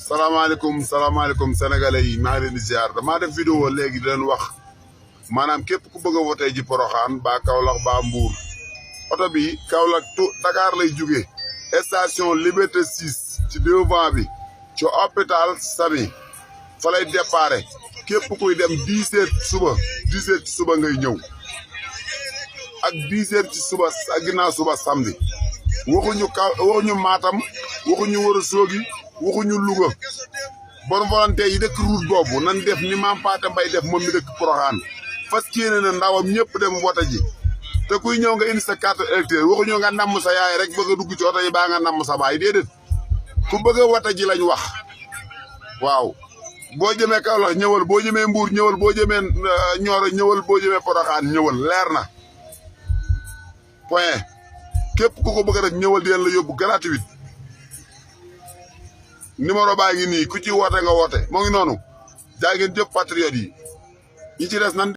salaamaaleykum sénégalais yi maa ngi leen di ziar damaa def vidéo léegi di leen wax maanaam képp ku bëgg a voté ji Porokhane ba Kaolack ba Mbour oto bi Kaolack Dakar lay jóge station Liberté 6 ci devant bi ci hôpital Sami fa lay déparé képp kuy dem 10 heures suba 10 heures ci suba ngay ñëw ak 10 heures ci suba ak ginnaaw suba samedi waxuñu Matam waxuñu Ourossogui waxuñu Louga bonne volonté yi dëkk route boobu nan def ni Mame Paté Mbaye def moom mi dëkk Porokhane fas yéene na ndawam ñëpp dem wote ji te kuy ñëw nga indi sa carte électeur waxuñu nga namm sa yaay rek bëgg a dugg ci oto yi baa nga namm sa baay déedéet ku bëgg a wote ji lañ wax waaw boo jëmee Kaolack ñëwal boo jëmee Mbour ñëwal boo jëmee Nioro ñëwal boo jëmee Porokhane ñëwal leer na point képp ku ko bëgg rek ñëwal di leen la yóbbu gratuit numéro baa ngi nii ku ci woote nga woote moo ngi noonu jaa ngeen jëf patriote yi ñi ci des nan